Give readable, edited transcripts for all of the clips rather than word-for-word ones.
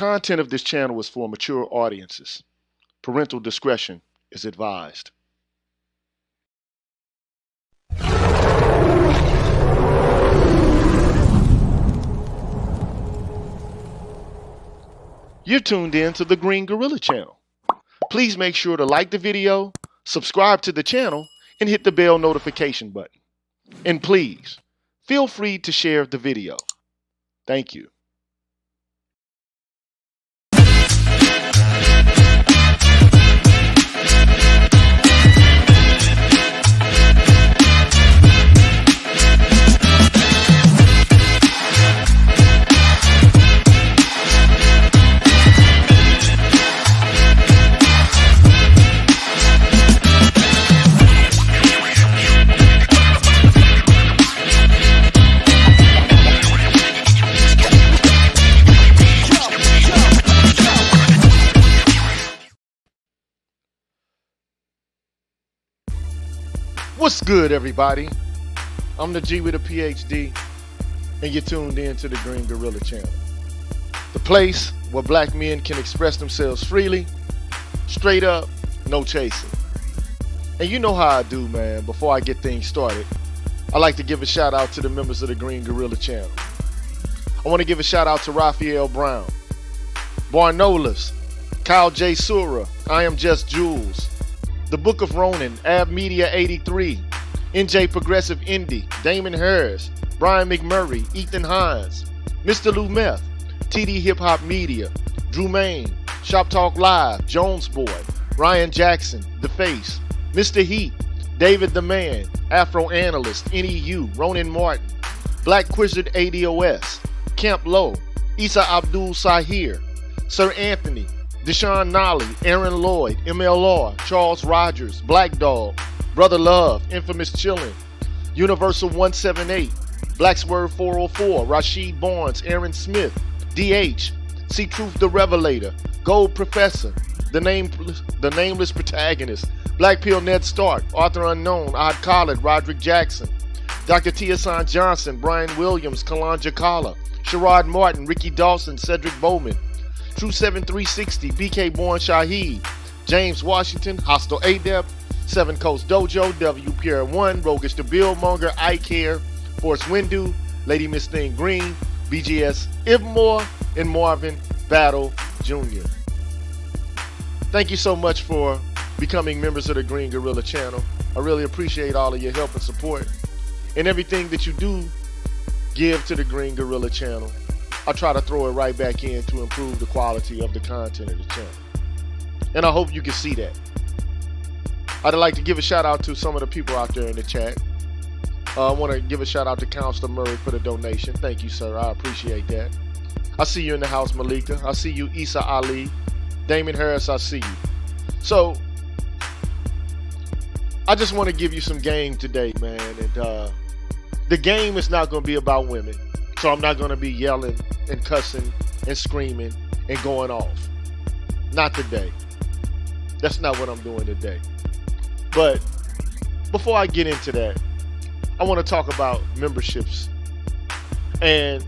content of this channel is for mature audiences. Parental discretion is advised. You're tuned in to the Green Gorilla channel. Please make sure to like the video, subscribe to the channel, and hit the bell notification button. And please, feel free to share the video. Thank you. What's good, everybody? I'm the G with a PhD, and you're tuned in to the Green Gorilla channel. The place where black men can express themselves freely, straight up, no chasing. And you know how I do, man. Before I get things started, I like to give a shout out to the members of the Green Gorilla channel. I want to give a shout out to Raphael Brown, Barnolas, Kyle J. Sura, I Am Just Jules, The Book of Ronin, Ab Media 83, NJ Progressive Indie, Damon Harris, Brian McMurray, Ethan Hines, Mr. Lou Meth, TD Hip Hop Media, Drew Main, Shop Talk Live, Jones Boy, Ryan Jackson, The Face, Mr. Heat, David the Man, Afro Analyst, NEU, Ronan Martin, Black Quizzard ADOS, Camp Low, Issa Abdul Sahir, Sir Anthony, Deshaun Nolly, Aaron Lloyd, MLR, Charles Rogers, Black Dog, Brother Love, Infamous Chillin', Universal 178, Black Swerve 404, Rashid Barnes, Aaron Smith, DH, See Truth the Revelator, Gold Professor, the Nameless Protagonist, Black Pill Ned Stark, Arthur Unknown, Odd Khaled, Roderick Jackson, Dr. Tiasan Johnson, Brian Williams, Kalanja Kala, Sherrod Martin, Ricky Dawson, Cedric Bowman, True 7360, BK Born Shaheed, James Washington, Hostile Adep, Seven Coast Dojo, W Pierre 1, Roguish the Billmonger, I Care, Force Windu, Lady Miss Thing Green, BGS Ivmore, and Marvin Battle Jr. Thank you so much for becoming members of the Green Gorilla channel. I really appreciate all of your help and support and everything that you do give to the Green Gorilla channel. I try to throw it right back in to improve the quality of the content of the channel. And I hope you can see that. I'd like to give a shout out to some of the people out there in the chat. I want to give a shout out to Counselor Murray for the donation. Thank you, sir. I appreciate that. I see you in the house, Malika. I see you, Issa Ali. Damon Harris, I see you. So, I just want to give you some game today, man. And the game is not going to be about women. So I'm not going to be yelling and cussing and screaming and going off. Not today. That's not what I'm doing today. But before I get into that, I want to talk about memberships. And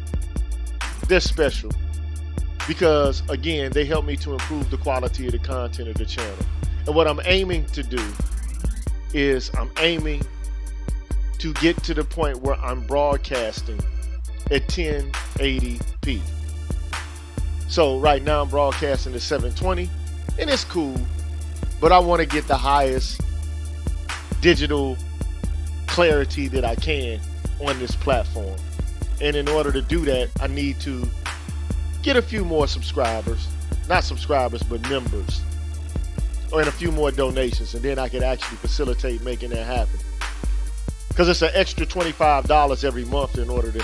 they're special because, again, they help me to improve the quality of the content of the channel. And what I'm aiming to do is I'm aiming to get to the point where I'm broadcasting at 1080p. So right now I'm broadcasting at 720 and it's cool, but I want to get the highest digital clarity that I can on this platform. And in order to do that, I need to get a few more subscribers, not subscribers, but members, and a few more donations, and then I can actually facilitate making that happen. Because it's an extra $25 every month in order to,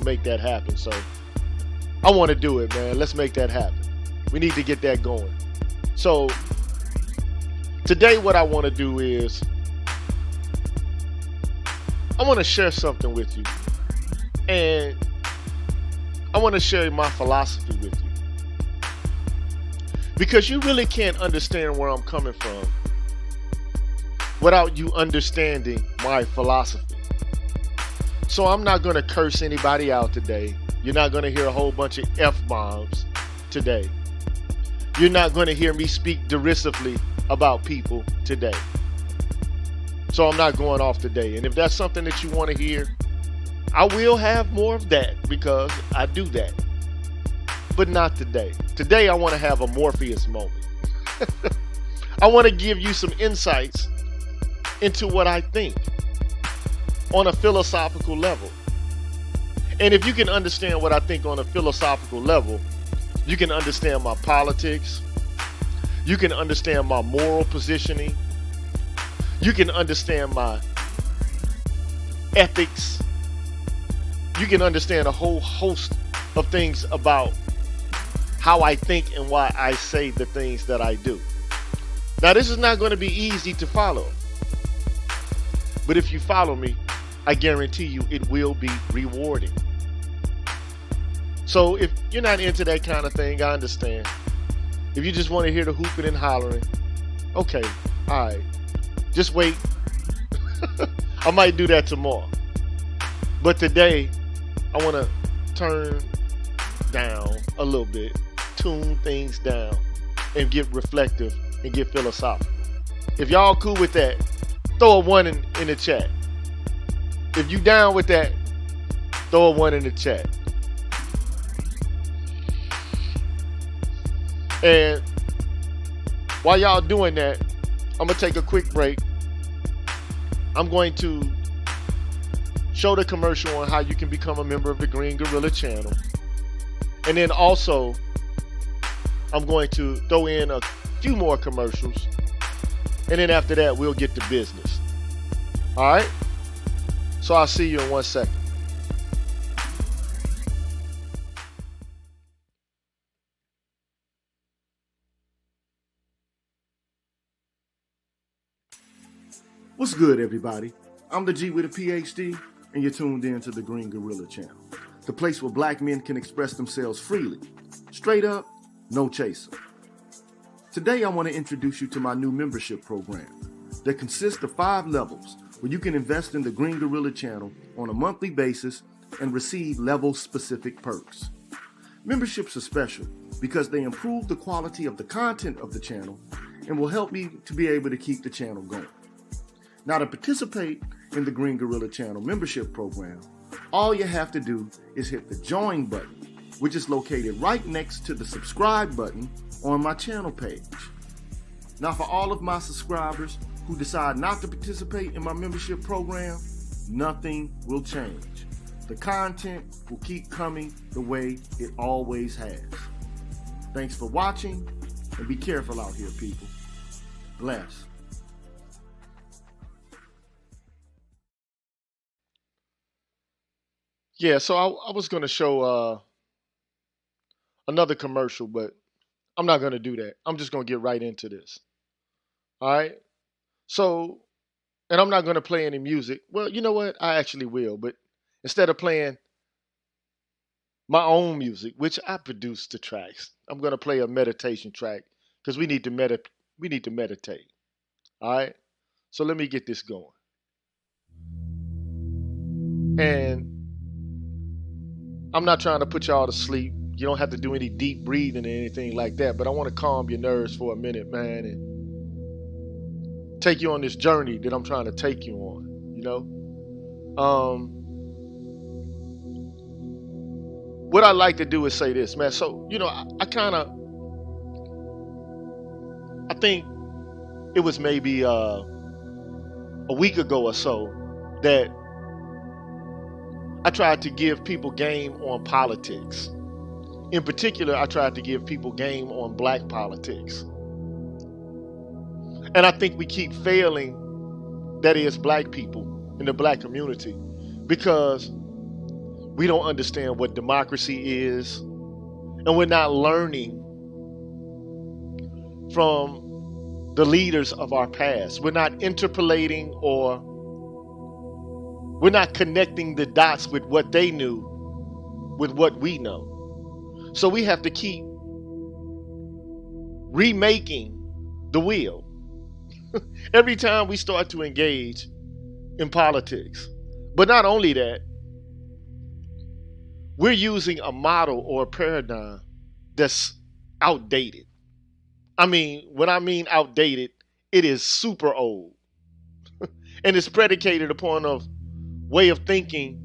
make that happen. So I want to do it, man. Let's make that happen. We need to get that going. So today what I want to do is I want to share something with you. And I want to share my philosophy with you. Because you really can't understand where I'm coming from without you understanding my philosophy. So I'm not going to curse anybody out today. You're not going to hear a whole bunch of F-bombs today. You're not going to hear me speak derisively about people today. So I'm not going off today. And if that's something that you want to hear, I will have more of that because I do that. But not today. Today I want to have a Morpheus moment. I want to give you some insights into what I think on a philosophical level. And if you can understand what I think on a philosophical level, you can understand my politics. You can understand my moral positioning. You can understand my ethics. You can understand a whole host of things about how I think and why I say the things that I do. Now, this is not going to be easy to follow. But if you follow me, I guarantee you it will be rewarding. So if you're not into that kind of thing, I understand. If you just want to hear the hooping and hollering, okay, all right. Just wait. I might do that tomorrow. But today, I want to turn down a little bit, tune things down, and get reflective and get philosophical. If y'all cool with that, throw a 1 in the chat. If you down with that, throw a 1 in the chat. And while y'all doing that, I'm going to take a quick break. I'm going to show the commercial on how you can become a member of the Green Gorilla channel. And then also, I'm going to throw in a few more commercials. And then after that, we'll get to business. All right? So I'll see you in 1 second. What's good, everybody? I'm the G with a PhD, and you're tuned in to the Green Gorilla channel, the place where black men can express themselves freely, straight up, no chaser. Today, I want to introduce you to my new membership program that consists of 5 levels where you can invest in the Green Gorilla channel on a monthly basis and receive level-specific perks. Memberships are special because they improve the quality of the content of the channel and will help me to be able to keep the channel going. Now, to participate in the Green Gorilla channel membership program, all you have to do is hit the join button, which is located right next to the subscribe button on my channel page. Now, for all of my subscribers who decide not to participate in my membership program, nothing will change. The content will keep coming the way it always has. Thanks for watching, and be careful out here, people. Bless. Yeah, so I was going to show another commercial, but I'm not going to do that. I'm just going to get right into this. All right? So, and I'm not going to play any music. Well, you know what? I actually will, but instead of playing my own music, which I produce the tracks, I'm going to play a meditation track because we need to meditate. All right? So let me get this going. And I'm not trying to put y'all to sleep. You don't have to do any deep breathing or anything like that, but I want to calm your nerves for a minute, man, and take you on this journey that I'm trying to take you on, you know? What I like to do is say this, man. So, you know, I think it was maybe a week ago or so that I tried to give people game on politics. In particular, I tried to give people game on black politics. And I think we keep failing, that is, black people in the black community, because we don't understand what democracy is, and we're not learning from the leaders of our past. We're not interpolating, or we're not connecting the dots with what they knew with what we know. So we have to keep remaking the wheel every time we start to engage in politics. But not only that, we're using a model or a paradigm that's outdated. I mean, when I mean outdated, it is super old. And it's predicated upon a way of thinking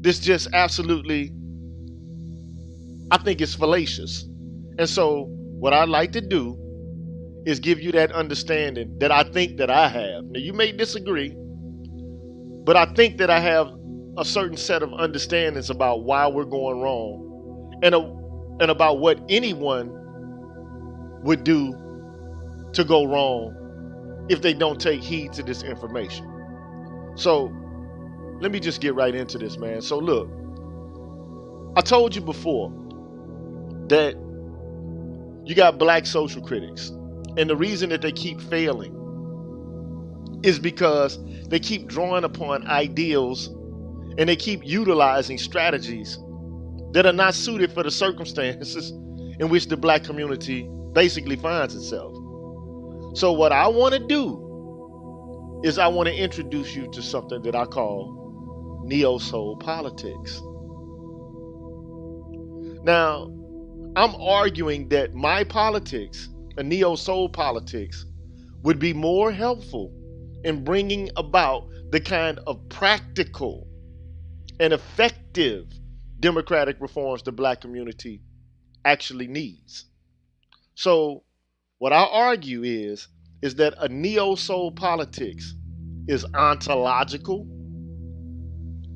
that's just absolutely, I think it's fallacious. And so what I'd like to do is give you that understanding that I think that I have. Now you may disagree, but I think that I have a certain set of understandings about why we're going wrong and about what anyone would do to go wrong if they don't take heed to this information. So let me just get right into this, man. So look, I told you before that you got black social critics, and the reason that they keep failing is because they keep drawing upon ideals and they keep utilizing strategies that are not suited for the circumstances in which the black community basically finds itself. So what I want to do is I want to introduce you to something that I call neo-soul politics. Now, I'm arguing that my politics, a neo-soul politics, would be more helpful in bringing about the kind of practical and effective democratic reforms the black community actually needs. So what I argue is that a neo-soul politics is ontological.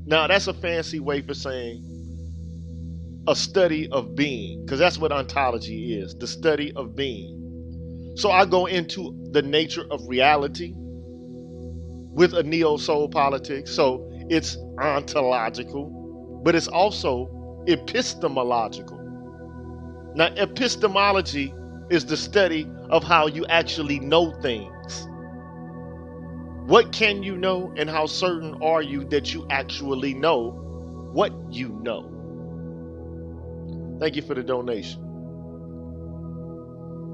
Now that's a fancy way for saying a study of being, because that's what ontology is, the study of being. So I go into the nature of reality with a neo-soul politics. So it's ontological, but it's also epistemological. Now, epistemology is the study of how you actually know things. What can you know, and how certain are you that you actually know what you know? Thank you for the donation.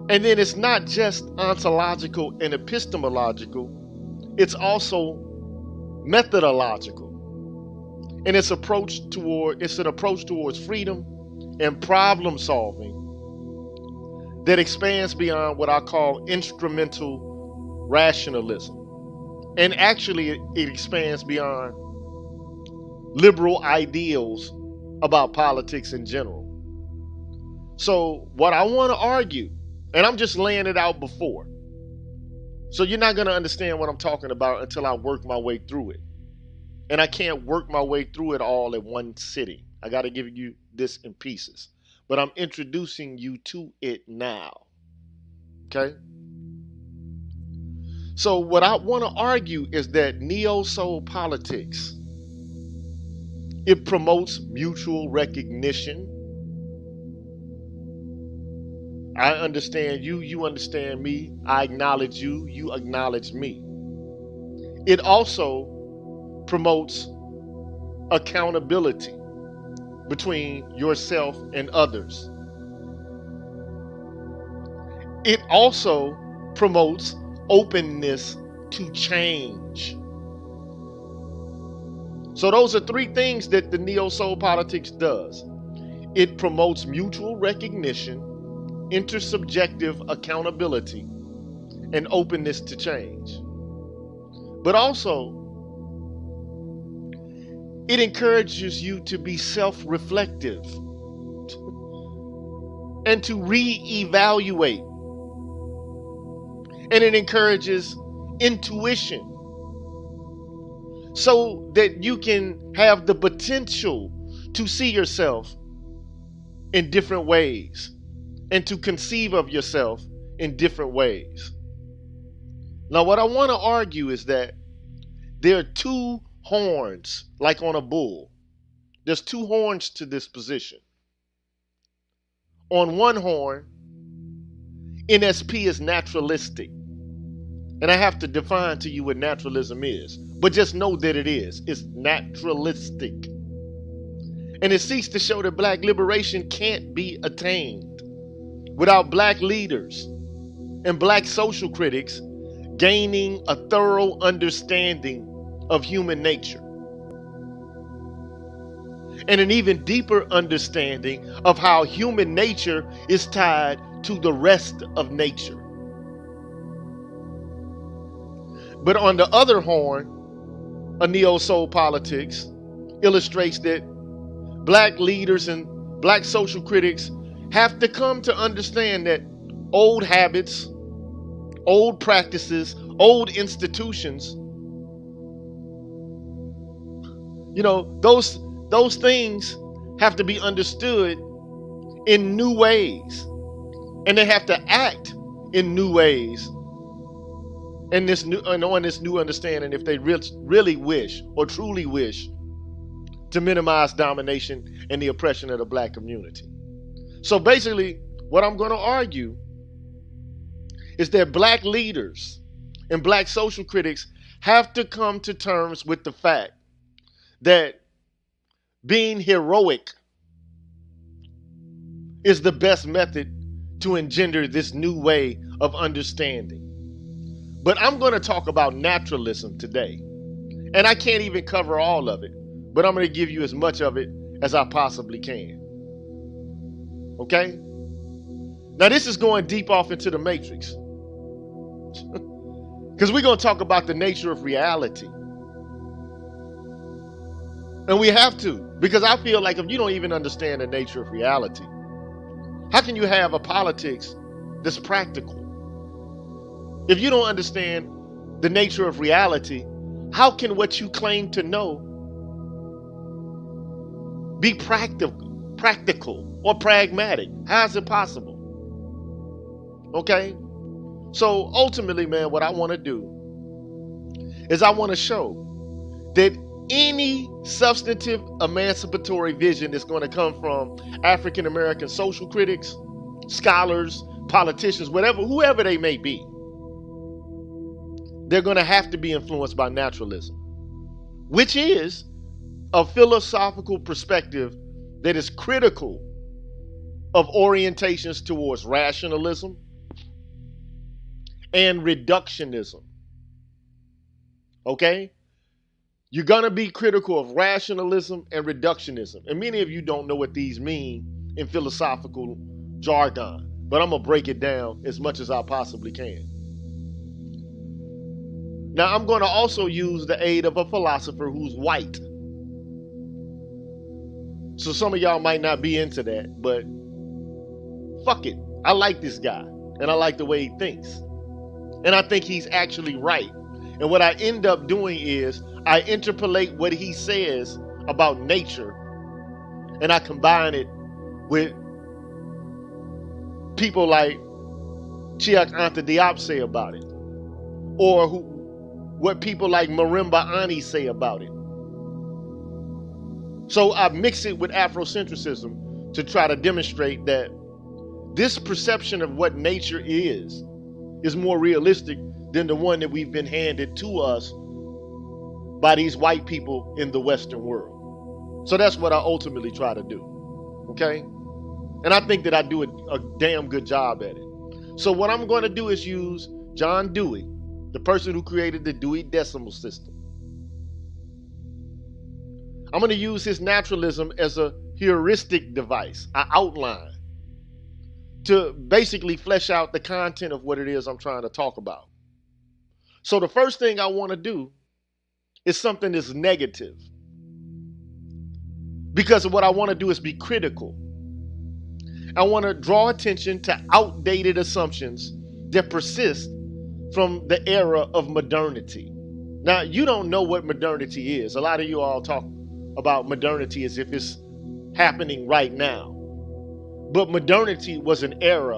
And then it's not just ontological and epistemological, it's also methodological. And it's an approach towards freedom and problem solving that expands beyond what I call instrumental rationalism. And actually it expands beyond liberal ideals about politics in general. So what I want to argue, and I'm just laying it out before, so you're not going to understand what I'm talking about until I work my way through it. And I can't work my way through it all in one sitting. I got to give you this in pieces. But I'm introducing you to it now. Okay? So what I want to argue is that neo-soul politics, it promotes mutual recognition. I understand you, you understand me. I acknowledge you, you acknowledge me. It also promotes accountability between yourself and others. It also promotes openness to change. So those are three things that the neo-soul politics does. It promotes mutual recognition, intersubjective accountability, and openness to change. But also, it encourages you to be self-reflective and to re-evaluate. And it encourages intuition so that you can have the potential to see yourself in different ways and to conceive of yourself in different ways. Now, what I want to argue is that there are two horns, like on a bull. There's two horns to this position. On one horn, NSP is naturalistic. And I have to define to you what naturalism is. But just know that it is. It's naturalistic. And it seeks to show that black liberation can't be attained without black leaders and black social critics gaining a thorough understanding of human nature and an even deeper understanding of how human nature is tied to the rest of nature. But on the other horn, a neo-soul politics illustrates that black leaders and black social critics have to come to understand that old habits, old practices, old institutions, those things have to be understood in new ways, and they have to act in new ways on this new understanding if they really wish or truly wish to minimize domination and the oppression of the black community. So basically, what I'm going to argue is that black leaders and black social critics have to come to terms with the fact that being heroic is the best method to engender this new way of understanding. But I'm going to talk about naturalism today. And I can't even cover all of it, but I'm going to give you as much of it as I possibly can. Okay? Now this is going deep off into the matrix. Because we're going to talk about the nature of reality. And we have to, because I feel like if you don't even understand the nature of reality, how can you have a politics that's practical? If you don't understand the nature of reality, how can what you claim to know be practical or pragmatic? How is it possible? Okay? So ultimately, man, what I want to do is I want to show that any substantive emancipatory vision that's going to come from African American social critics, scholars, politicians, whoever they may be, they're going to have to be influenced by naturalism, which is a philosophical perspective that is critical of orientations towards rationalism and reductionism. Okay? You're going to be critical of rationalism and reductionism. And many of you don't know what these mean in philosophical jargon, but I'm going to break it down as much as I possibly can. Now, I'm going to also use the aid of a philosopher who's white. So some of y'all might not be into that, but fuck it. I like this guy, and I like the way he thinks. And I think he's actually right. And what I end up doing is I interpolate what he says about nature, and I combine it with people like Cheikh Anta Diop say about it, or what people like Marimba Ani say about it. So I mix it with Afrocentrism to try to demonstrate that this perception of what nature is more realistic than the one that we've been handed to us by these white people in the Western world. So that's what I ultimately try to do. Okay? And I think that I do a damn good job at it. So what I'm going to do is use John Dewey, the person who created the Dewey Decimal System. I'm going to use his naturalism as a heuristic device, an outline, to basically flesh out the content of what it is I'm trying to talk about. So the first thing I want to do is something that's negative, because what I want to do is be critical. I want to draw attention to outdated assumptions that persist from the era of modernity. Now, you don't know what modernity is. A lot of you all talk about modernity as if it's happening right now. But modernity was an era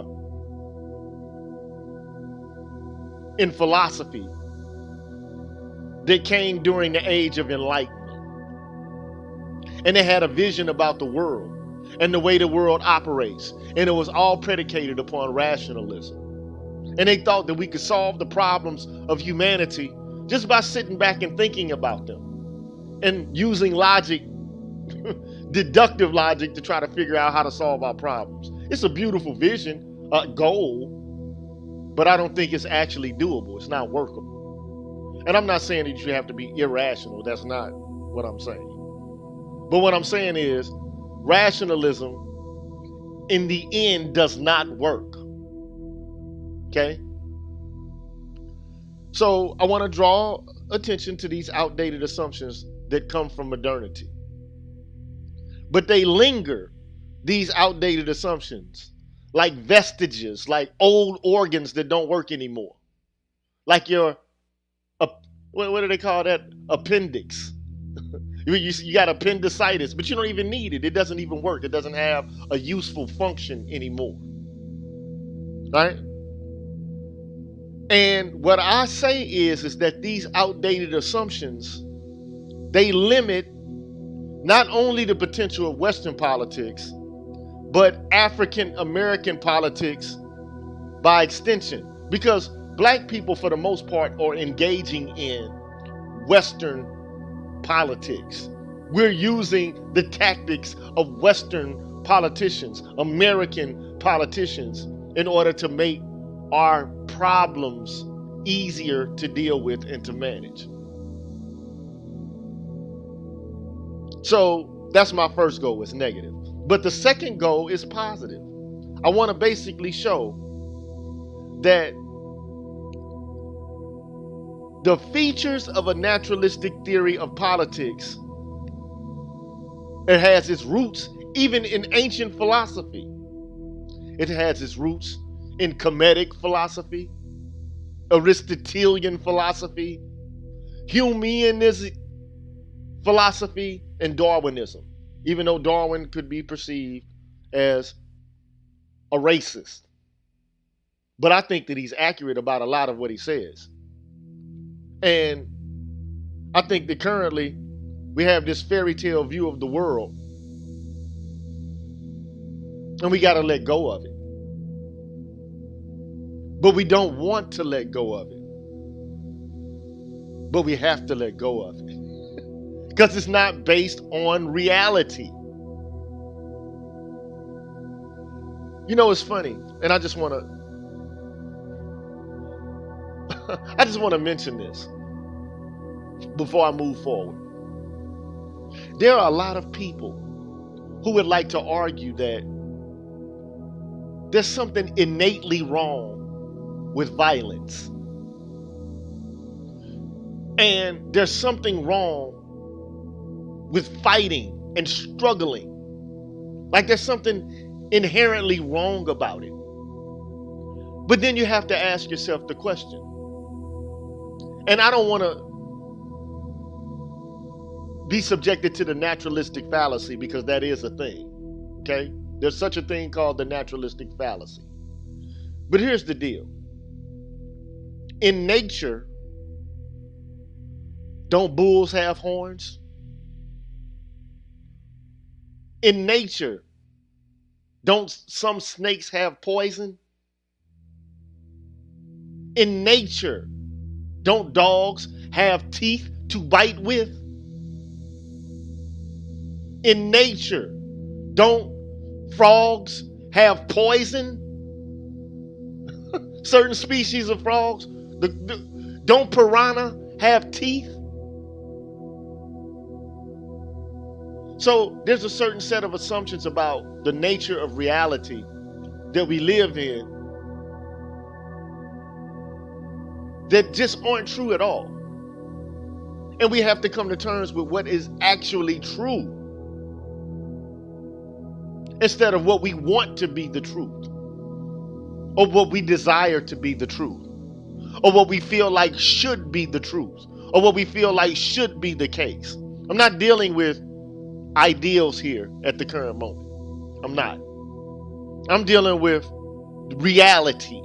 in philosophy that came during the age of enlightenment. And they had a vision about the world and the way the world operates. And it was all predicated upon rationalism. And they thought that we could solve the problems of humanity just by sitting back and thinking about them and using logic, deductive logic, to try to figure out how to solve our problems. It's a beautiful vision, a goal, but I don't think it's actually doable. It's not workable. And I'm not saying that you should have to be irrational. That's not what I'm saying. But what I'm saying is rationalism in the end does not work. Okay? So I want to draw attention to these outdated assumptions that come from modernity. But they linger, these outdated assumptions, like vestiges, like old organs that don't work anymore. Like your, what do they call that? Appendix. You got appendicitis, but you don't even need it. It doesn't even work. It doesn't have a useful function anymore. Right? And what I say is that these outdated assumptions, they limit not only the potential of Western politics, but African American politics by extension. Because black people, for the most part, are engaging in Western politics. We're using the tactics of Western politicians, American politicians, in order to make our problems easier to deal with and to manage. So that's my first goal, is negative. But the second goal is positive. I want to basically show that the features of a naturalistic theory of politics, it has its roots even in ancient philosophy. It has its roots in Kemetic philosophy, Aristotelian philosophy, Humean philosophy, and Darwinism, even though Darwin could be perceived as a racist. But I think that he's accurate about a lot of what he says. And I think that currently we have this fairy tale view of the world, and we got to let go of it. But we don't want to let go of it. But we have to let go of it. Because it's not based on reality. You know, it's funny, and I just want to mention this before I move forward. There are a lot of people who would like to argue that there's something innately wrong with violence. And there's something wrong with fighting and struggling. Like there's something inherently wrong about it. But then you have to ask yourself the question. And I don't want to be subjected to the naturalistic fallacy, because that is a thing. Okay? There's such a thing called the naturalistic fallacy. But here's the deal. In nature, don't bulls have horns? In nature, don't some snakes have poison? In nature, don't dogs have teeth to bite with? In nature, don't frogs have poison? Certain species of frogs, don't piranha have teeth? So there's a certain set of assumptions about the nature of reality that we live in that just aren't true at all. And we have to come to terms with what is actually true, instead of what we want to be the truth, or what we desire to be the truth, or what we feel like should be the truth, or what we feel like should be the case. I'm not dealing with ideals here at the current moment. I'm not. I'm dealing with reality.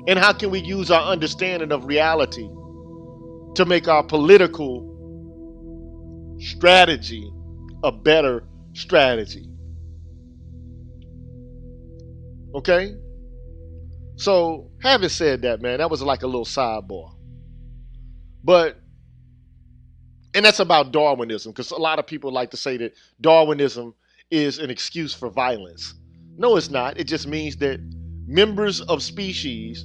And how can we use our understanding of reality to make our political strategy a better strategy? Okay? So, having said that, man, that was like a little sidebar. And that's about Darwinism, because a lot of people like to say that Darwinism is an excuse for violence. No, it's not. It just means that members of species,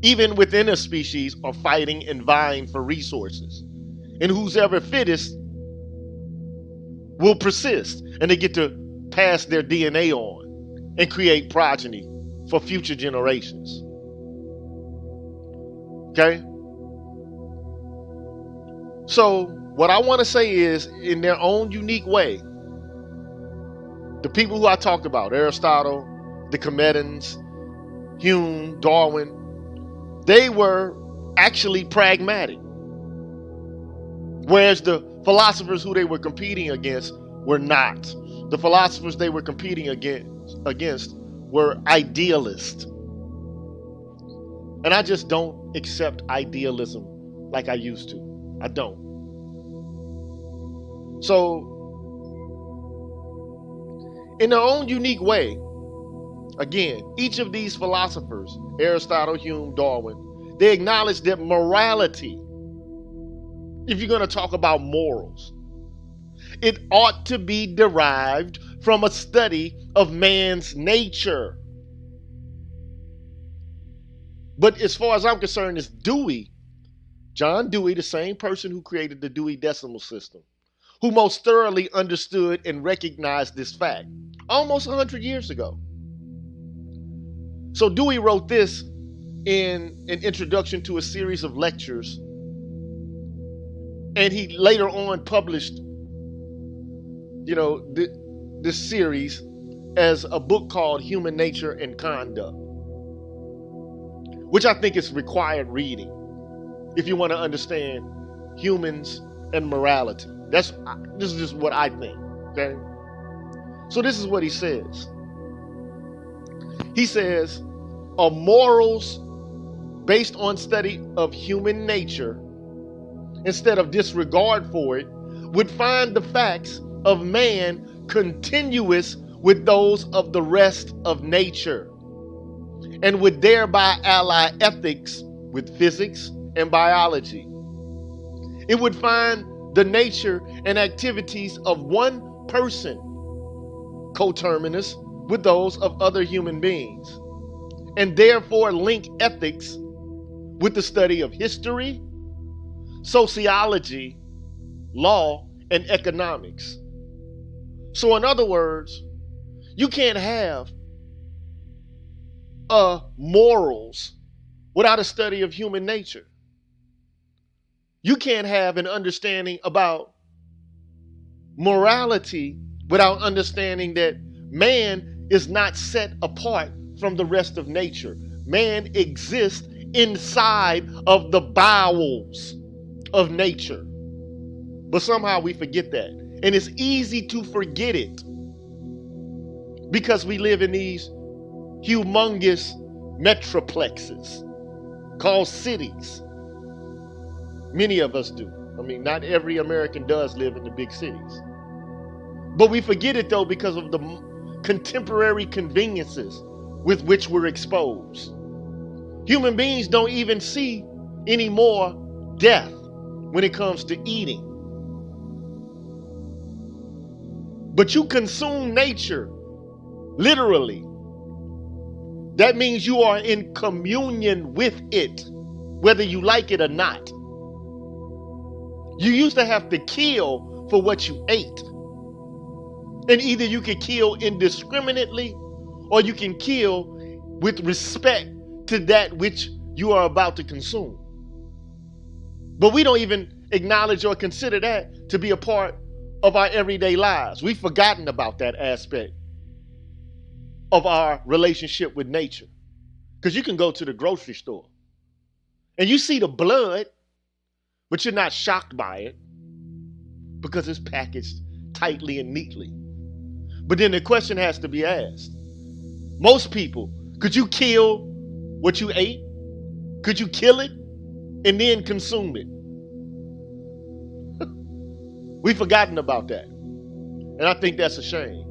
even within a species, are fighting and vying for resources. And who's ever fittest will persist, and they get to pass their DNA on and create progeny for future generations. Okay? So what I want to say is, in their own unique way, the people who I talked about, Aristotle, the Comedians, Hume, Darwin, they were actually pragmatic. Whereas the philosophers who they were competing against were not. The philosophers they were competing against were idealists. And I just don't accept idealism like I used to. I don't. So, in their own unique way, again, each of these philosophers, Aristotle, Hume, Darwin, they acknowledge that morality, if you're going to talk about morals, it ought to be derived from a study of man's nature. But as far as I'm concerned, it's Dewey, John Dewey, the same person who created the Dewey Decimal System, who most thoroughly understood and recognized this fact almost 100 years ago. So Dewey wrote this in an introduction to a series of lectures, and he later on published, this series as a book called Human Nature and Conduct, which I think is required reading if you want to understand humans and morality. This is just what I think, okay? So this is what he says. He says, a morals based on study of human nature, instead of disregard for it, would find the facts of man continuous with those of the rest of nature, and would thereby ally ethics with physics and biology. It would find the nature and activities of one person coterminous with those of other human beings, and therefore link ethics with the study of history, sociology, law, and economics. So in other words, you can't have morals without a study of human nature. You can't have an understanding about morality without understanding that man is not set apart from the rest of nature. Man exists inside of the bowels of nature. But somehow we forget that. And it's easy to forget it because we live in these humongous metroplexes called cities. Many of us do. I mean, not every American does live in the big cities. But we forget it though because of the contemporary conveniences with which we're exposed. Human beings don't even see any more death when it comes to eating. But you consume nature, literally. That means you are in communion with it, whether you like it or not. You used to have to kill for what you ate. And either you can kill indiscriminately or you can kill with respect to that which you are about to consume. But we don't even acknowledge or consider that to be a part of our everyday lives. We've forgotten about that aspect of our relationship with nature. Because you can go to the grocery store and you see the blood, but you're not shocked by it because it's packaged tightly and neatly. But then the question has to be asked. Most people, could you kill what you ate? Could you kill it and then consume it? We've forgotten about that. And I think that's a shame.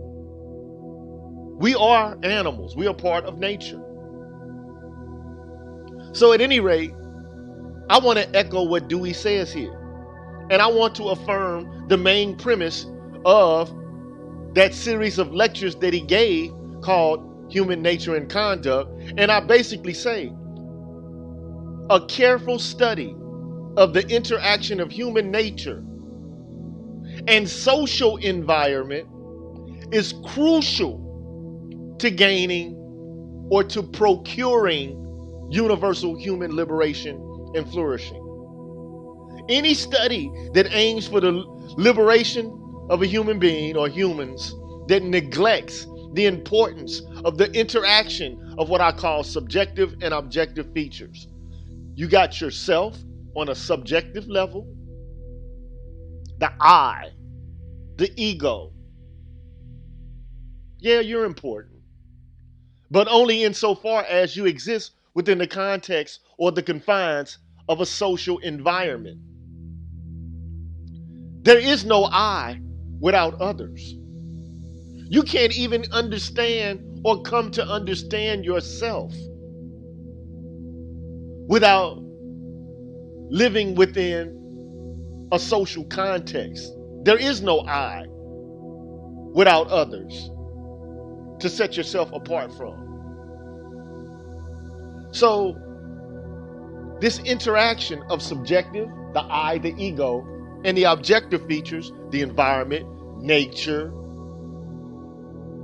We are animals. We are part of nature. So at any rate, I want to echo what Dewey says here. And I want to affirm the main premise of that series of lectures that he gave called Human Nature and Conduct. And I basically say, a careful study of the interaction of human nature and social environment is crucial to gaining or to procuring universal human liberation and flourishing. Any study that aims for the liberation of a human being or humans that neglects the importance of the interaction of what I call subjective and objective features. You got yourself on a subjective level, the I, the ego. Yeah, you're important, but only insofar as you exist within the context or the confines of a social environment. There is no I without others. You can't even understand or come to understand yourself without living within a social context. There is no I without others to set yourself apart from. So, this interaction of subjective, the I, the ego, and the objective features, the environment, nature,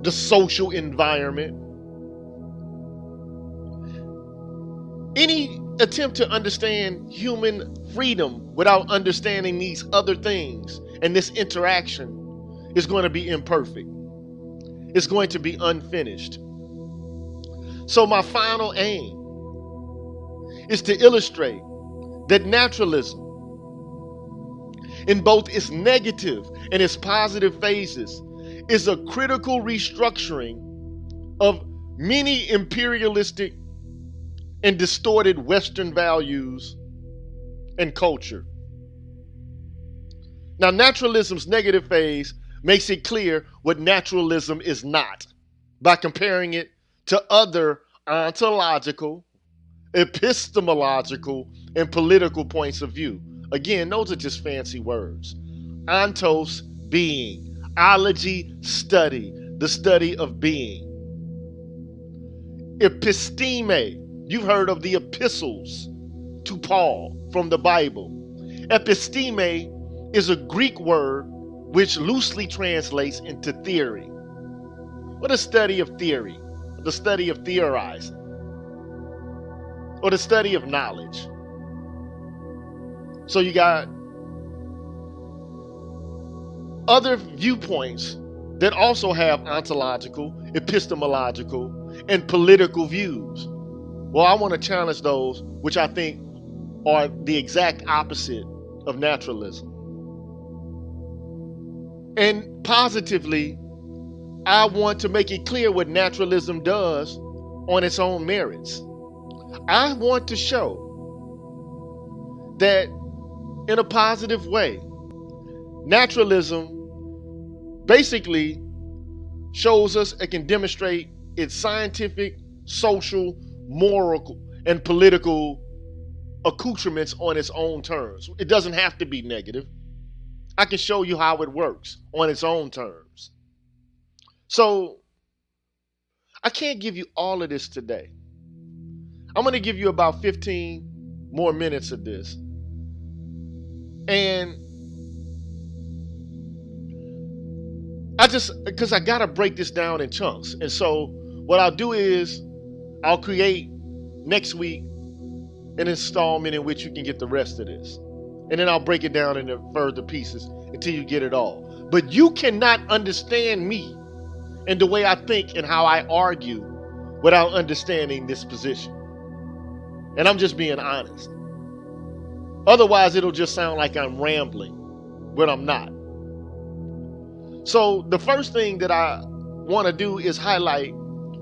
the social environment. Any attempt to understand human freedom without understanding these other things and this interaction is going to be imperfect. It's going to be unfinished. So my final aim is to illustrate that naturalism, in both its negative and its positive phases, is a critical restructuring of many imperialistic and distorted Western values and culture. Now, naturalism's negative phase makes it clear what naturalism is not by comparing it to other ontological, epistemological, and political points of view. Again, those are just fancy words. Ontos, being. Ology, study. The study of being. Episteme. You've heard of the epistles to Paul from the Bible. Episteme is a Greek word which loosely translates into theory. What a study of theory, the study of theorizing, or the study of knowledge. So you got other viewpoints that also have ontological, epistemological, and political views. Well, I want to challenge those which I think are the exact opposite of naturalism. And positively, I want to make it clear what naturalism does on its own merits. I want to show that in a positive way, naturalism basically shows us it can demonstrate its scientific, social, moral, and political accoutrements on its own terms. It doesn't have to be negative. I can show you how it works on its own terms. So, I can't give you all of this today. I'm going to give you about 15 more minutes of this. And because I got to break this down in chunks. And so what I'll do is I'll create next week an installment in which you can get the rest of this. And then I'll break it down into further pieces until you get it all. But you cannot understand me and the way I think and how I argue without understanding this position. And I'm just being honest. Otherwise, it'll just sound like I'm rambling, but I'm not. So the first thing that I want to do is highlight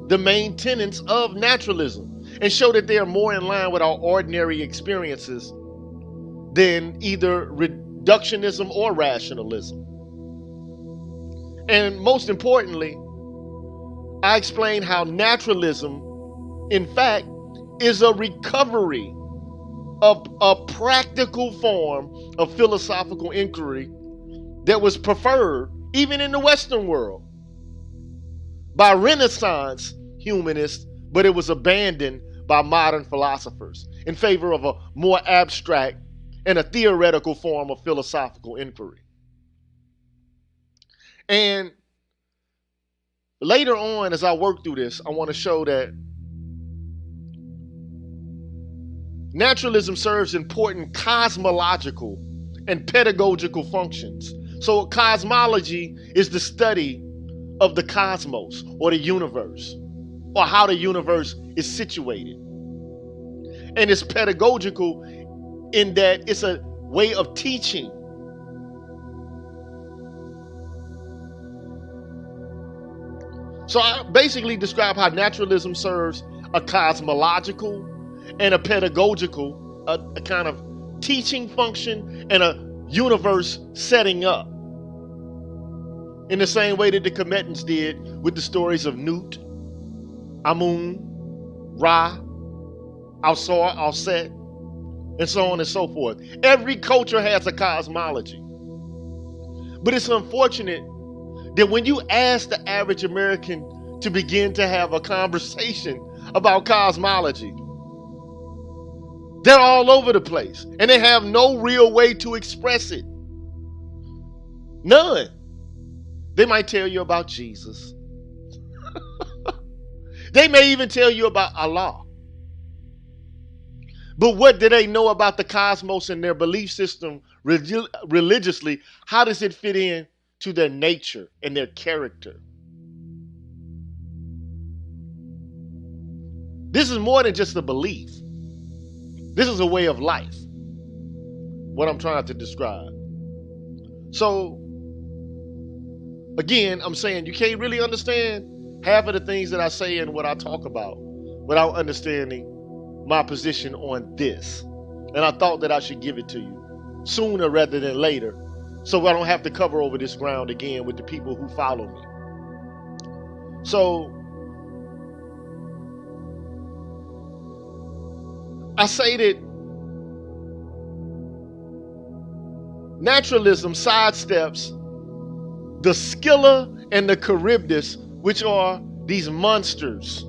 the main tenets of naturalism and show that they are more in line with our ordinary experiences than either reductionism or rationalism. And most importantly, I explain how naturalism, in fact, is a recovery of a practical form of philosophical inquiry that was preferred even in the Western world by Renaissance humanists, but it was abandoned by modern philosophers in favor of a more abstract and a theoretical form of philosophical inquiry. And later on, as I work through this, I want to show that Naturalism serves important cosmological and pedagogical functions. So cosmology is the study of the cosmos or the universe, or how the universe is situated. And it's pedagogical in that it's a way of teaching. So I basically describe how naturalism serves a cosmological and a pedagogical, a kind of teaching function and a universe setting up. In the same way that the Commetans did with the stories of Nut, Amun, Ra, Alsor, Alset, and so on and so forth. Every culture has a cosmology. But it's unfortunate that when you ask the average American to begin to have a conversation about cosmology, they're all over the place and they have no real way to express it. None. They might tell you about Jesus. They may even tell you about Allah. But what do they know about the cosmos and their belief system religiously? How does it fit in to their nature and their character? This is more than just a belief. This is a way of life, what I'm trying to describe. So, again, I'm saying you can't really understand half of the things that I say and what I talk about without understanding my position on this. And I thought that I should give it to you sooner rather than later, so I don't have to cover over this ground again with the people who follow me. So, I say that naturalism sidesteps the Scylla and the Charybdis, which are these monsters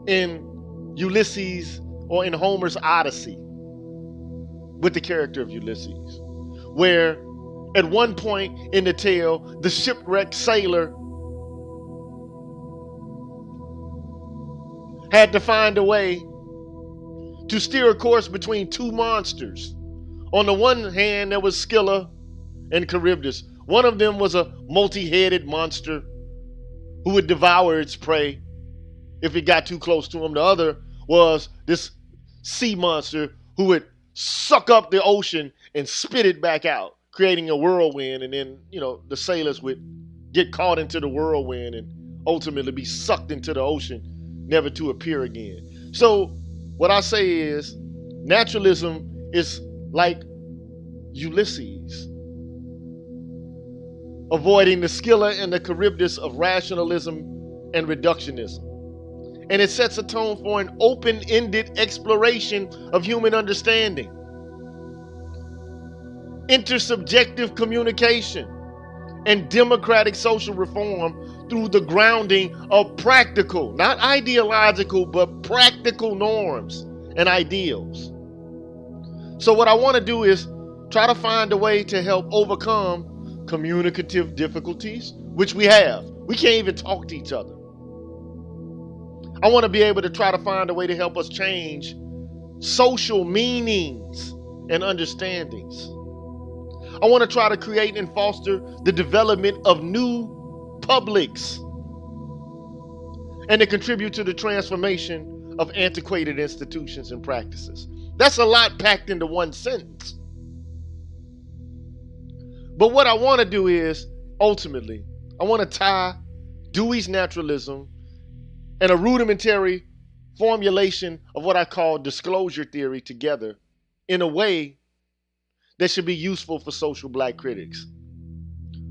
in Ulysses or in Homer's Odyssey with the character of Ulysses, where at one point in the tale, the shipwrecked sailor had to find a way to steer a course between two monsters. On the one hand, there was Scylla and Charybdis. One of them was a multi-headed monster who would devour its prey if it got too close to him. The other was this sea monster who would suck up the ocean and spit it back out, creating a whirlwind. And then, the sailors would get caught into the whirlwind and ultimately be sucked into the ocean, never to appear again. So what I say is, naturalism is like Ulysses, avoiding the Scylla and the Charybdis of rationalism and reductionism. And it sets a tone for an open-ended exploration of human understanding, intersubjective communication, and democratic social reform through the grounding of practical, not ideological, but practical norms and ideals. So what I want to do is try to find a way to help overcome communicative difficulties, which we have. We can't even talk to each other. I want to be able to try to find a way to help us change social meanings and understandings. I want to try to create and foster the development of new publics and to contribute to the transformation of antiquated institutions and practices. That's a lot packed into one sentence. But what I want to do is, ultimately, I want to tie Dewey's naturalism and a rudimentary formulation of what I call disclosure theory together in a way that should be useful for social black critics.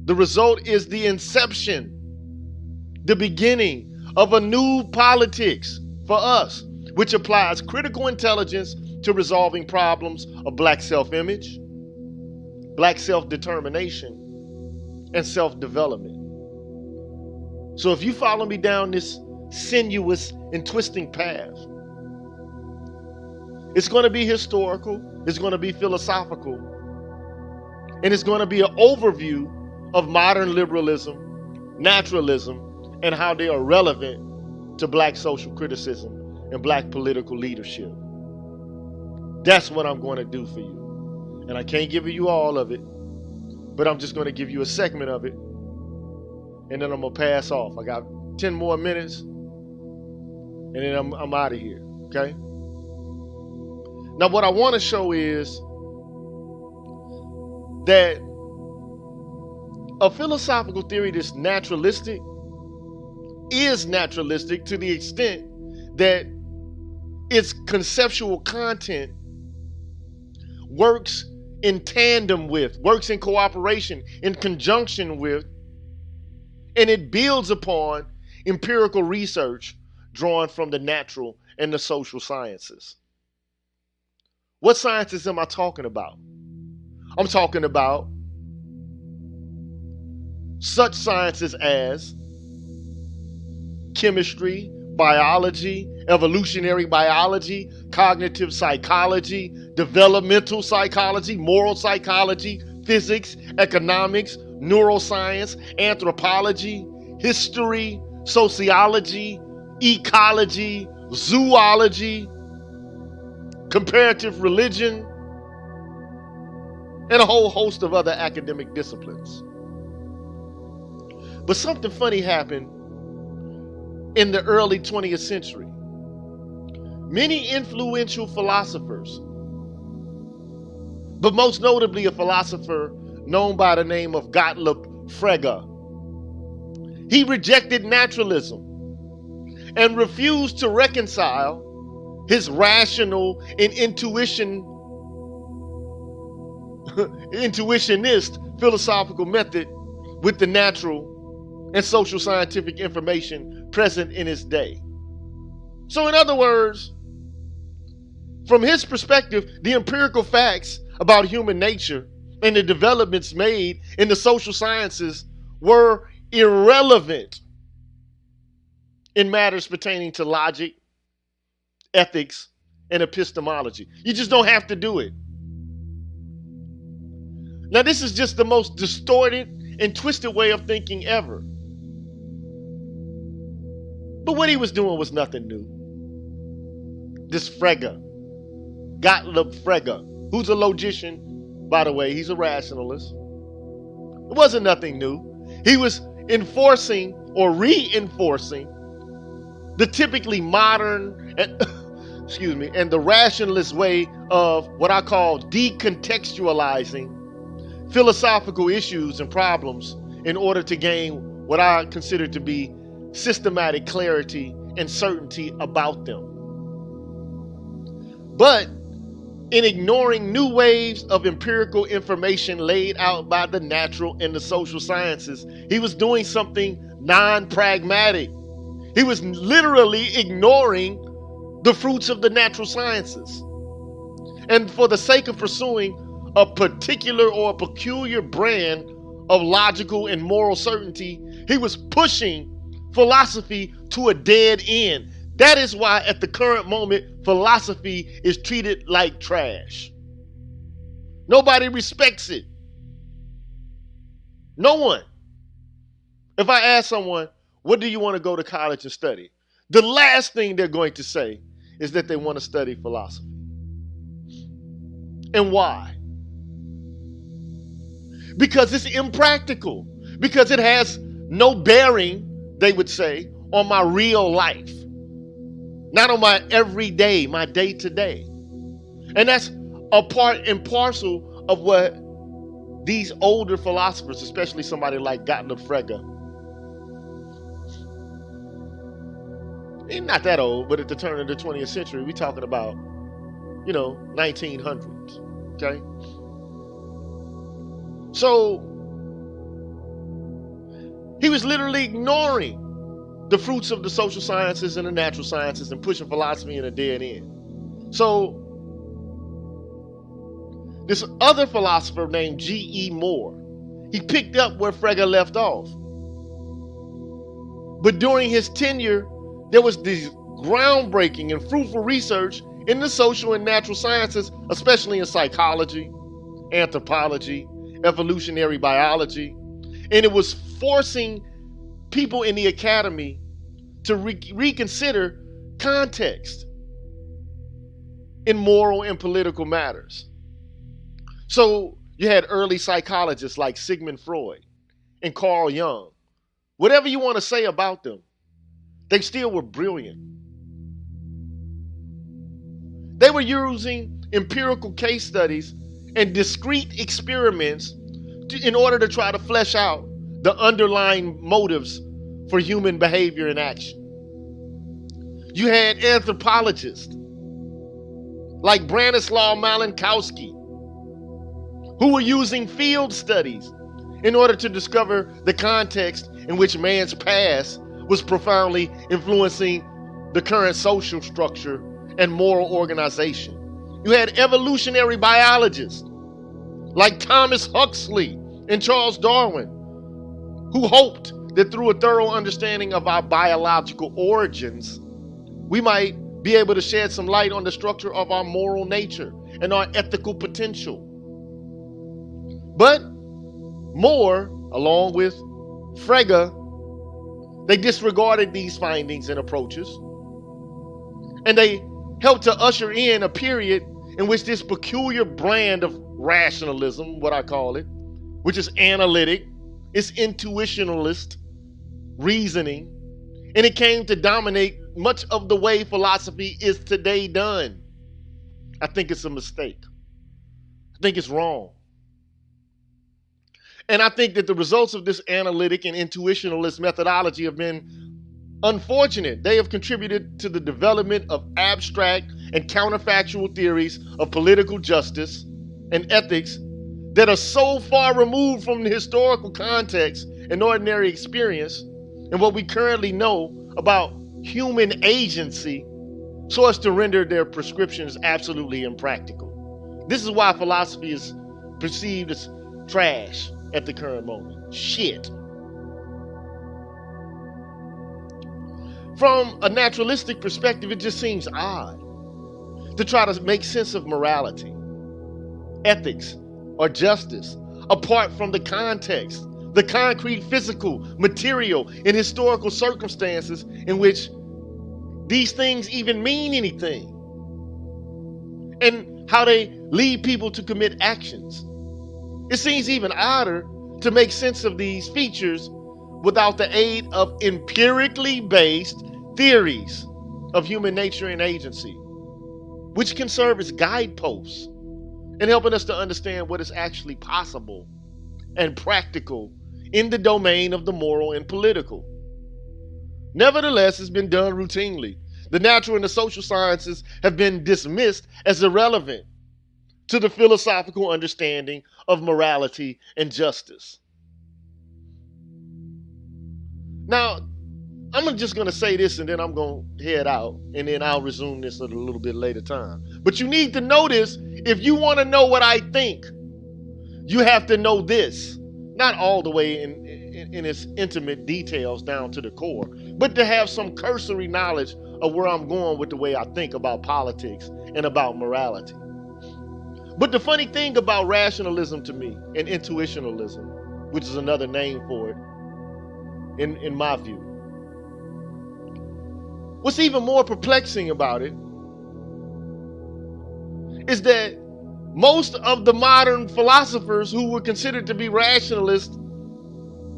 The result is the inception, the beginning of a new politics for us, which applies critical intelligence to resolving problems of black self-image, black self-determination, and self-development. So if you follow me down this sinuous and twisting path, it's going to be historical, it's going to be philosophical, and it's going to be an overview of modern liberalism, naturalism, and how they are relevant to black social criticism and black political leadership. That's what I'm going to do for you. And I can't give you all of it, but I'm just going to give you a segment of it. And then I'm going to pass off. I got 10 more minutes, and then I'm out of here. Okay? Now, what I want to show is that a philosophical theory that's naturalistic is naturalistic to the extent that its conceptual content works in tandem with, works in cooperation, in conjunction with, and it builds upon empirical research drawn from the natural and the social sciences. What sciences am I talking about? I'm talking about such sciences as chemistry, biology, evolutionary biology, cognitive psychology, developmental psychology, moral psychology, physics, economics, neuroscience, anthropology, history, sociology, ecology, zoology, comparative religion, and a whole host of other academic disciplines. But something funny happened in the early 20th century. Many influential philosophers, but most notably a philosopher known by the name of Gottlob Frege, he rejected naturalism and refused to reconcile his rational and intuitionist philosophical method with the natural and social scientific information present in his day. So in other words, from his perspective, the empirical facts about human nature and the developments made in the social sciences were irrelevant in matters pertaining to logic, ethics, and epistemology. You just don't have to do it. Now, this is just the most distorted and twisted way of thinking ever. But what he was doing was nothing new. This Frege, Gottlob Frege, who's a logician, by the way, he's a rationalist. It wasn't nothing new. He was enforcing or reinforcing the typically modern and and the rationalist way of what I call decontextualizing philosophical issues and problems in order to gain what I consider to be systematic clarity and certainty about them. But in ignoring new waves of empirical information laid out by the natural and the social sciences, he was doing something non-pragmatic. He was literally ignoring the fruits of the natural sciences. And for the sake of pursuing a particular or a peculiar brand of logical and moral certainty, he was pushing philosophy to a dead end. That is why at the current moment, philosophy is treated like trash. Nobody respects it. No one. If I ask someone, what do you want to go to college and study? The last thing they're going to say is that they want to study philosophy. And why? Because it's impractical. Because it has no bearing, they would say, on my real life. Not on my everyday, my day-to-day. And that's a part and parcel of what these older philosophers, especially somebody like Gottlob Frege, he's not that old, but at the turn of the 20th century, we're talking about, 1900s, okay? So, he was literally ignoring the fruits of the social sciences and the natural sciences and pushing philosophy in a dead end. So, this other philosopher named G.E. Moore, he picked up where Frege left off. But during his tenure, there was this groundbreaking and fruitful research in the social and natural sciences, especially in psychology, anthropology, evolutionary biology. And it was forcing people in the academy to reconsider context. in moral and political matters. So you had early psychologists like Sigmund Freud and Carl Jung. Whatever you want to say about them, they still were brilliant. They were using empirical case studies and discrete experiments in order to try to flesh out the underlying motives for human behavior and action. You had anthropologists like Branislaw Malinowski, who were using field studies in order to discover the context in which man's past was profoundly influencing the current social structure and moral organization. You had evolutionary biologists like Thomas Huxley and Charles Darwin, who hoped that through a thorough understanding of our biological origins, we might be able to shed some light on the structure of our moral nature and our ethical potential. But Moore, along with Frege, they disregarded these findings and approaches, and they helped to usher in a period in which this peculiar brand of rationalism, what I call it, which is analytic, it's intuitionalist reasoning, and it came to dominate much of the way philosophy is today done. I think it's a mistake. I think it's wrong. And I think that the results of this analytic and intuitionalist methodology have been unfortunate. They have contributed to the development of abstract and counterfactual theories of political justice and ethics that are so far removed from the historical context and ordinary experience and what we currently know about human agency, so as to render their prescriptions absolutely impractical. This is why philosophy is perceived as trash at the current moment. Shit. From a naturalistic perspective, it just seems odd to try to make sense of morality, ethics, or justice apart from the context, the concrete, physical, material, and historical circumstances in which these things even mean anything, and how they lead people to commit actions. It seems even odder to make sense of these features without the aid of empirically based theories of human nature and agency, which can serve as guideposts in helping us to understand what is actually possible and practical in the domain of the moral and political. Nevertheless, it's been done routinely. The natural and the social sciences have been dismissed as irrelevant to the philosophical understanding of morality and justice. Now, I'm just going to say this and then I'm going to head out, and then I'll resume this at a little bit later time. But you need to know this. If you want to know what I think, you have to know this. Not all the way in its intimate details down to the core, but to have some cursory knowledge of where I'm going with the way I think about politics and about morality. But the funny thing about rationalism to me, and intuitionalism, which is another name for it, in my view, what's even more perplexing about it is that most of the modern philosophers who were considered to be rationalist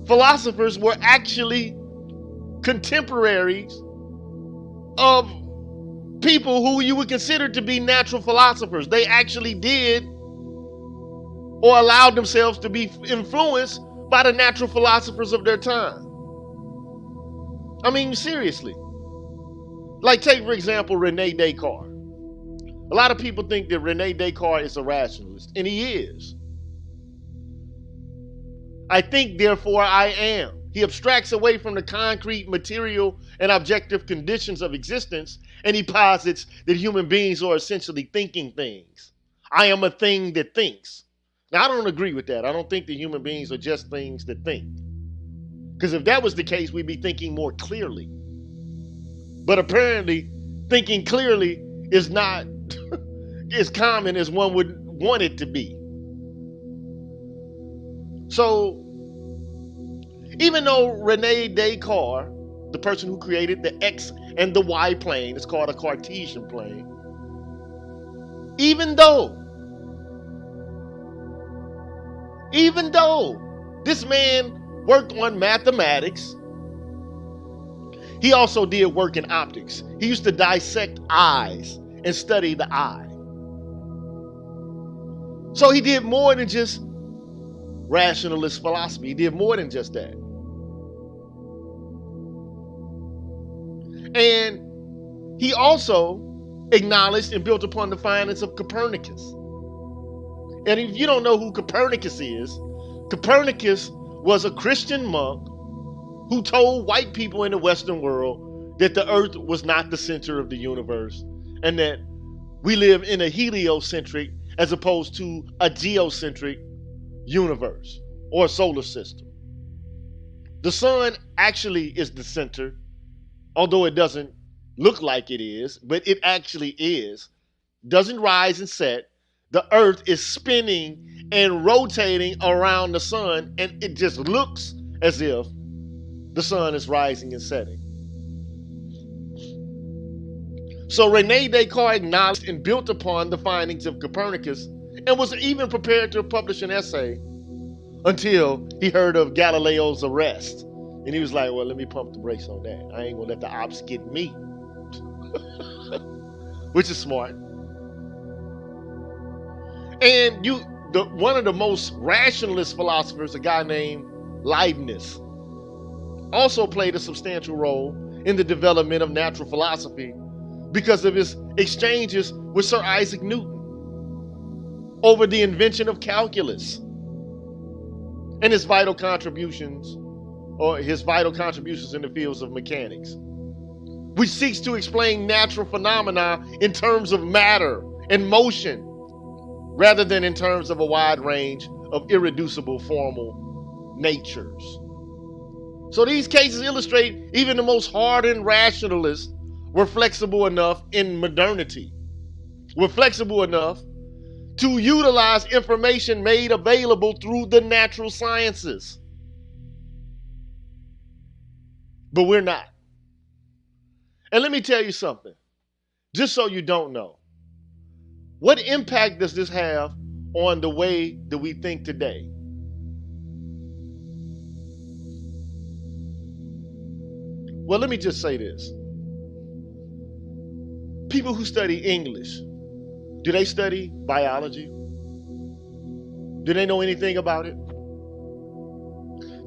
philosophers were actually contemporaries of people who you would consider to be natural philosophers. They actually did or allowed themselves to be influenced by the natural philosophers of their time. I mean, seriously. Like, take, for example, René Descartes. A lot of people think that René Descartes is a rationalist, and he is. I think, therefore I am. He abstracts away from the concrete, material, and objective conditions of existence, and he posits that human beings are essentially thinking things. I am a thing that thinks. Now, I don't agree with that. I don't think that human beings are just things that think. Because if that was the case, we'd be thinking more clearly. But apparently, thinking clearly is not as common as one would want it to be. So, even though René Descartes, the person who created the X and the Y plane, it's called a Cartesian plane, Even though this man worked on mathematics, he also did work in optics. He used to dissect eyes and study the eye. So he did more than just rationalist philosophy. He did more than just that. And he also acknowledged and built upon the findings of Copernicus. And if you don't know who Copernicus was a Christian monk who told white people in the Western world that the earth was not the center of the universe and that we live in a heliocentric as opposed to a geocentric universe or solar system. The sun actually is the center, although it doesn't look like it is, but it actually is. Doesn't rise and set. The earth is spinning and rotating around the sun, and it just looks as if the sun is rising and setting. So Rene Descartes acknowledged and built upon the findings of Copernicus and was even prepared to publish an essay until he heard of Galileo's arrest. And he was like, well, let me pump the brakes on that. I ain't gonna let the ops get me. Which is smart. And one of the most rationalist philosophers, a guy named Leibniz, also played a substantial role in the development of natural philosophy because of his exchanges with Sir Isaac Newton over the invention of calculus and his vital contributions in the fields of mechanics, which seeks to explain natural phenomena in terms of matter and motion rather than in terms of a wide range of irreducible formal natures. So these cases illustrate even the most hardened rationalists were flexible enough in modernity, were flexible enough to utilize information made available through the natural sciences. But we're not. And let me tell you something, just so you don't know. What impact does this have on the way that we think today? Well, let me just say this. People who study English, do they study biology? Do they know anything about it?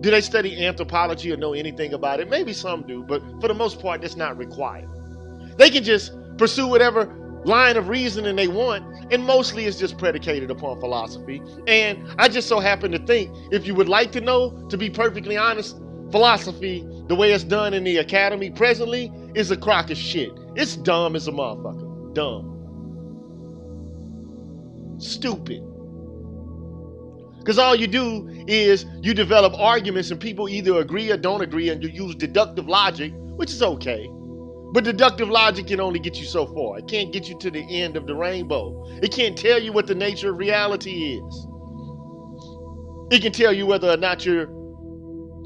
Do they study anthropology or know anything about it? Maybe some do, but for the most part, that's not required. They can just pursue whatever line of reasoning they want, and mostly it's just predicated upon philosophy. And I just so happen to think, if you would like to know, to be perfectly honest, philosophy, the way it's done in the academy presently, is a crock of shit. It's dumb as a motherfucker. Dumb. Stupid. Because all you do is you develop arguments and people either agree or don't agree, and you use deductive logic, which is okay. But deductive logic can only get you so far. It can't get you to the end of the rainbow. It can't tell you what the nature of reality is. It can tell you whether or not you're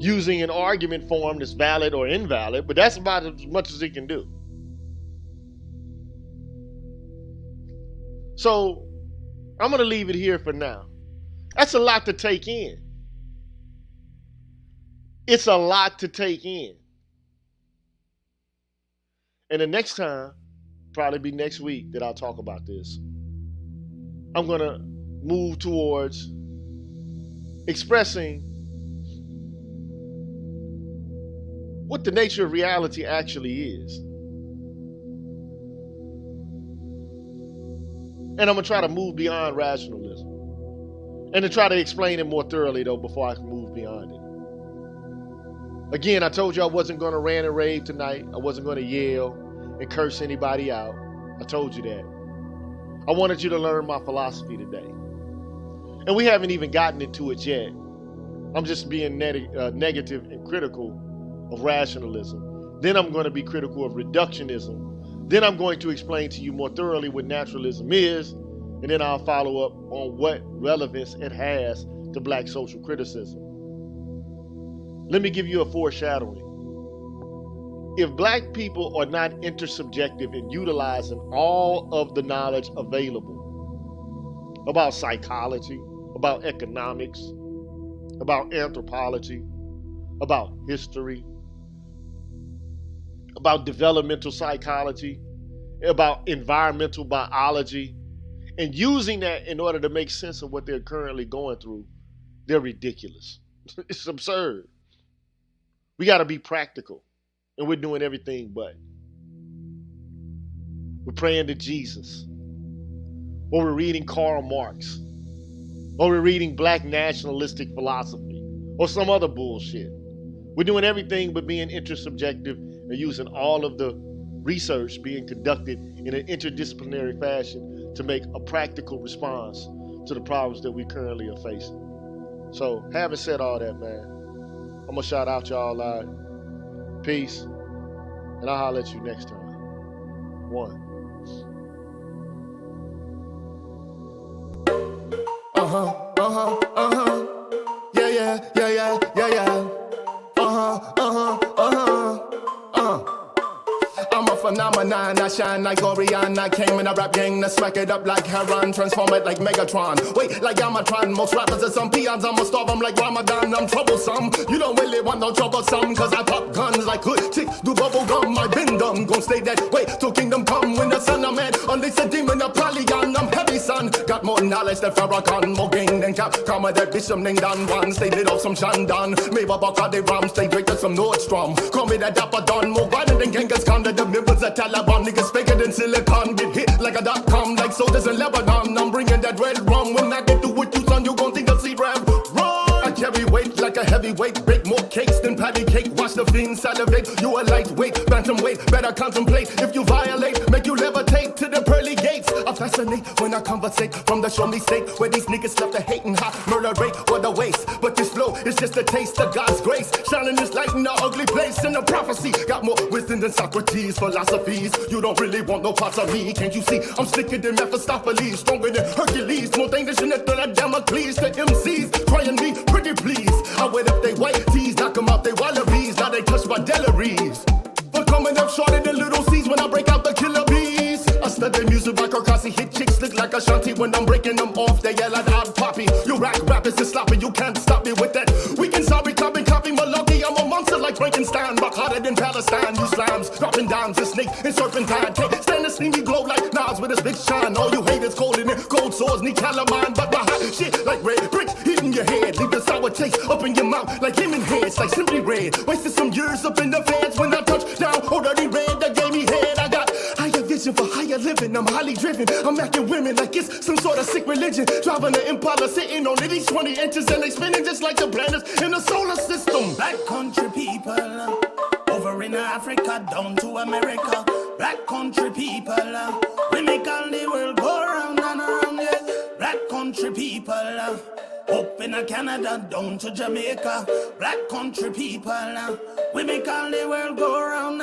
using an argument form that's valid or invalid, but that's about as much as it can do. So I'm going to leave it here for now. That's a lot to take in. It's a lot to take in. And the next time, probably be next week, that I'll talk about this. I'm going to move towards expressing what the nature of reality actually is. And I'm going to try to move beyond rationalism. And to try to explain it more thoroughly, though, before I can move beyond it. Again, I told you I wasn't going to rant and rave tonight. I wasn't going to yell and curse anybody out. I told you that. I wanted you to learn my philosophy today. And we haven't even gotten into it yet. I'm just being negative and critical of rationalism. Then I'm going to be critical of reductionism. Then I'm going to explain to you more thoroughly what naturalism is. And then I'll follow up on what relevance it has to black social criticism. Let me give you a foreshadowing. If black people are not intersubjective in utilizing all of the knowledge available, about psychology, about economics, about anthropology, about history, about developmental psychology, about environmental biology, and using that in order to make sense of what they're currently going through, they're ridiculous. It's absurd. We got to be practical, and we're doing everything but. We're praying to Jesus, or we're reading Karl Marx, or we're reading black nationalistic philosophy, or some other bullshit. We're doing everything but being intersubjective and using all of the research being conducted in an interdisciplinary fashion to make a practical response to the problems that we currently are facing. So, having said all that, man, I'm gonna shout out y'all out. Peace, and I'll holler at you next time. One. Yeah. I'm a phenomenon, I shine like Orion. I came in a rap gang to smack it up like Heron, transform it like Megatron. Wait, like Yamatron, most rappers are some peons. I'ma starve them like Ramadan, I'm troublesome. You don't really want no troublesome, cause I pop guns like hood chicks do bubble gum. I been dumb, gon' stay that way till kingdom come. When the sun I'm at, unleash a demon, a polygon. I'm heavy, son, got more knowledge than Farrakhan. More gang than Cap, karma that bitch, I'm named Don Juan. Stay lit off some Shandan, maybe Bacardi Ram. Stay drink to some Nordstrom, call me that Dapper Don. More violent than Genghis Khan, the members of Taliban. Niggas faker than silicon, get hit like a .com, like soldiers in Lebanon. I'm bringing that red rum. When I get through with you, son, you gon' think I see rap. Run! I carry weight like a heavyweight, bake more cakes than patty cake. Watch the fiend salivate. You a lightweight, bantamweight. Better contemplate. If you violate, make you levitate to the pearly gates. I fascinate when I conversate from the show me state where these niggas love to hate and hot murder rate. What a waste, but this flow is just a taste of God's grace. Shining this light in the ugly place in the prophecy. Got more wisdom than Socrates' philosophies. You don't really want no parts of me, can't you see? I'm slicker than Mephistopheles, stronger than Hercules, more dangerous than Damocles. The MCs trying me pretty please. I wet up they white tees, knock them out they wallabies. Now they touch my deliries. For coming up shorter than little C's when I break out the killer bees. I study music like Arcasi, hit chicks look like Ashanti. When I'm breaking them off, they yell at odd poppy. You rack rappers is sloppy, you can't stop me with that. We can sorry, copy, malarkey. I'm a monster like Frankenstein, rock harder than Palestine. You slimes, dropping dimes and snake and serpentine. Can't stand to see me glow like Nas with his big shine. All you haters cold in it, cold sores need calamine. But my hot shit like red bricks hitting your head. Leave the sour taste up in your mouth like lemon heads, like simply red. Wasted some years up in the feds when I touched down. Already red, that gave me head. I got higher vision for higher living. I'm highly driven. I'm acting women like it's some sort of sick religion. Driving an Impala, sitting on it, each 20 inches, and they spinning just like the planets in the solar system. Black country people, over in Africa, down to America. Black country people, we make all the world go round and around, yes. Black country people, up in Canada, down to Jamaica. Black country people, we make all the world go round and